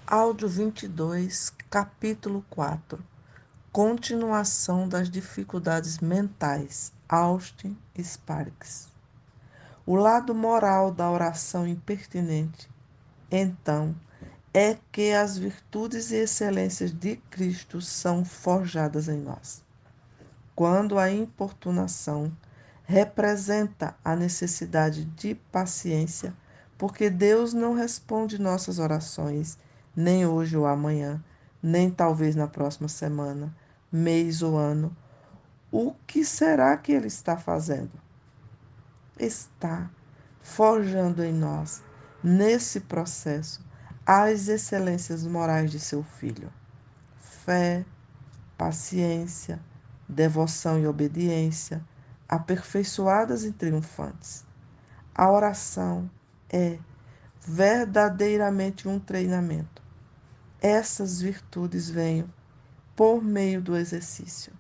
Áudio 22, capítulo 4. Continuação das dificuldades mentais. Austin Sparks. O lado moral da oração impertinente, então, é que as virtudes e excelências de Cristo são forjadas em nós. Quando a importunação representa a necessidade de paciência, porque Deus não responde nossas orações, nem hoje ou amanhã, nem talvez na próxima semana, mês ou ano. O que será que Ele está fazendo? Está forjando em nós, nesse processo, as excelências morais de seu Filho: fé, paciência, devoção e obediência, aperfeiçoadas e triunfantes. A oração é verdadeiramente um treinamento. Essas virtudes vêm por meio do exercício.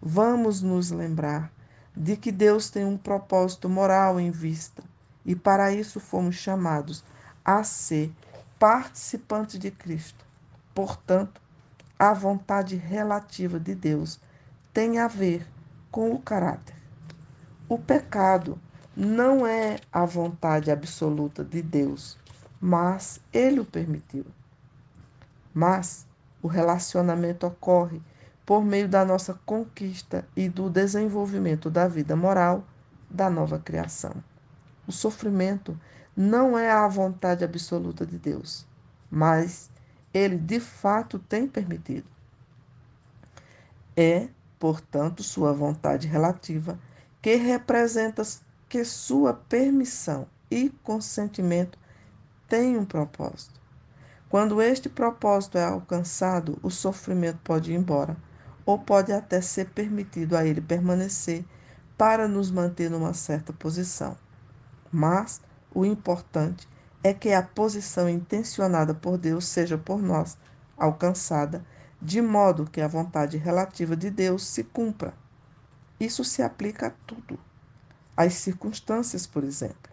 Vamos nos lembrar de que Deus tem um propósito moral em vista e para isso fomos chamados a ser participantes de Cristo. Portanto, a vontade relativa de Deus tem a ver com o caráter. O pecado não é a vontade absoluta de Deus, mas Ele o permitiu. Mas o relacionamento ocorre por meio da nossa conquista e do desenvolvimento da vida moral da nova criação. O sofrimento não é a vontade absoluta de Deus, mas Ele de fato tem permitido. É, portanto, sua vontade relativa, que representa que sua permissão e consentimento têm um propósito. Quando este propósito é alcançado, o sofrimento pode ir embora, ou pode até ser permitido a ele permanecer para nos manter numa certa posição. Mas o importante é que a posição intencionada por Deus seja por nós alcançada, de modo que a vontade relativa de Deus se cumpra. Isso se aplica a tudo. Às circunstâncias, por exemplo.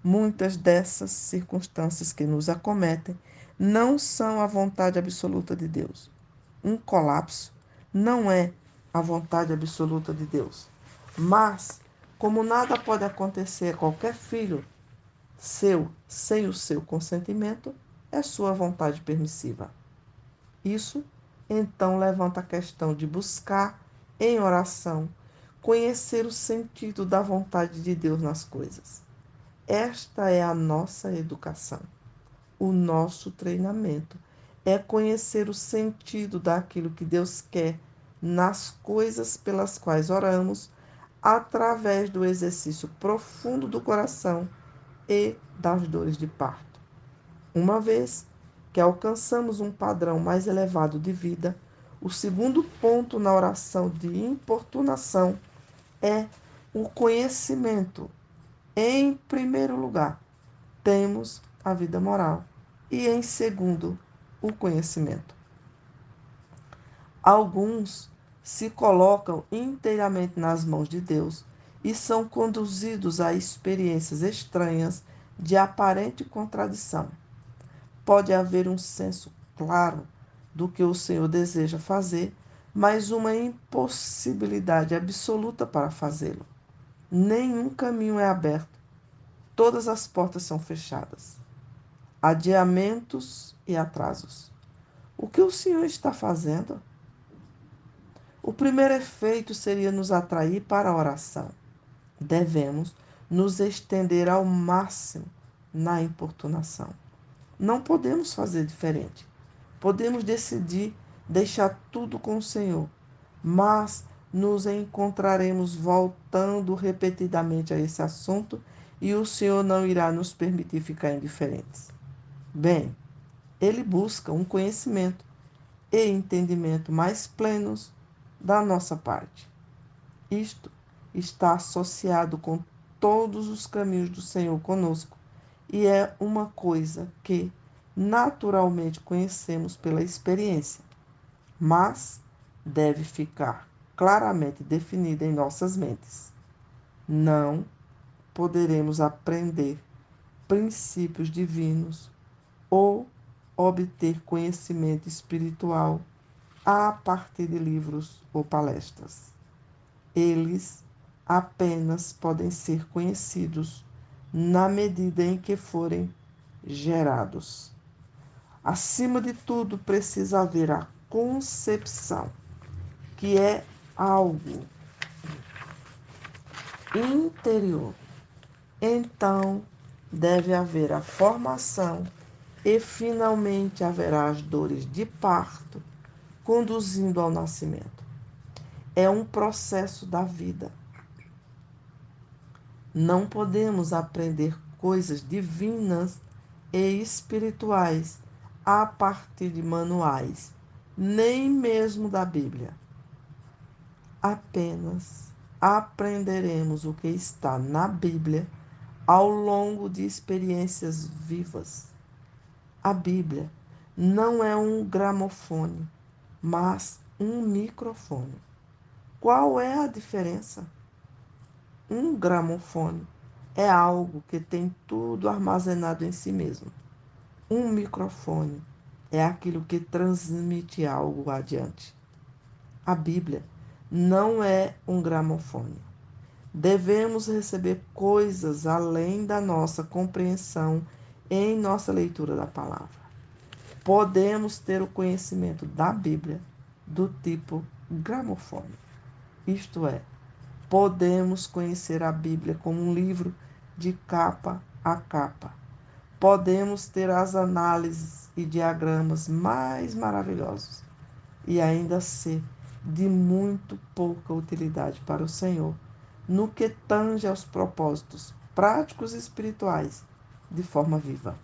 Muitas dessas circunstâncias que nos acometem não são a vontade absoluta de Deus. Um colapso não é a vontade absoluta de Deus. Mas, como nada pode acontecer a qualquer filho seu sem o seu consentimento, é sua vontade permissiva. Isso, então, levanta a questão de buscar, em oração, conhecer o sentido da vontade de Deus nas coisas. Esta é a nossa educação, o nosso treinamento. É conhecer o sentido daquilo que Deus quer nas coisas pelas quais oramos, através do exercício profundo do coração e das dores de parto. Uma vez que alcançamos um padrão mais elevado de vida, o segundo ponto na oração de importunação é o conhecimento. Em primeiro lugar, temos a vida moral e, em segundo, o conhecimento. Alguns se colocam inteiramente nas mãos de Deus e são conduzidos a experiências estranhas de aparente contradição. Pode haver um senso claro do que o Senhor deseja fazer, mas uma impossibilidade absoluta para fazê-lo. Nenhum caminho é aberto, todas as portas são fechadas. Adiamentos e atrasos. O que o Senhor está fazendo? O primeiro efeito seria nos atrair para a oração. Devemos nos estender ao máximo na importunação. Não podemos fazer diferente. Podemos decidir deixar tudo com o Senhor, mas nos encontraremos voltando repetidamente a esse assunto e o Senhor não irá nos permitir ficar indiferentes. Bem, Ele busca um conhecimento e entendimento mais plenos da nossa parte. Isto está associado com todos os caminhos do Senhor conosco e é uma coisa que naturalmente conhecemos pela experiência, mas deve ficar claramente definida em nossas mentes. Não poderemos aprender princípios divinos ou obter conhecimento espiritual a partir de livros ou palestras. Eles apenas podem ser conhecidos na medida em que forem gerados. Acima de tudo, precisa haver a concepção, que é algo interior. Então, deve haver a formação e finalmente haverá as dores de parto, conduzindo ao nascimento. É um processo da vida. Não podemos aprender coisas divinas e espirituais a partir de manuais, nem mesmo da Bíblia. Apenas aprenderemos o que está na Bíblia ao longo de experiências vivas. A Bíblia não é um gramofone, mas um microfone. Qual é a diferença? Um gramofone é algo que tem tudo armazenado em si mesmo. Um microfone é aquilo que transmite algo adiante. A Bíblia não é um gramofone. Devemos receber coisas além da nossa compreensão em nossa leitura da palavra. Podemos ter o conhecimento da Bíblia do tipo gramofone. Isto é, podemos conhecer a Bíblia como um livro de capa a capa. Podemos ter as análises e diagramas mais maravilhosos e ainda ser de muito pouca utilidade para o Senhor no que tange aos propósitos práticos e espirituais de forma viva.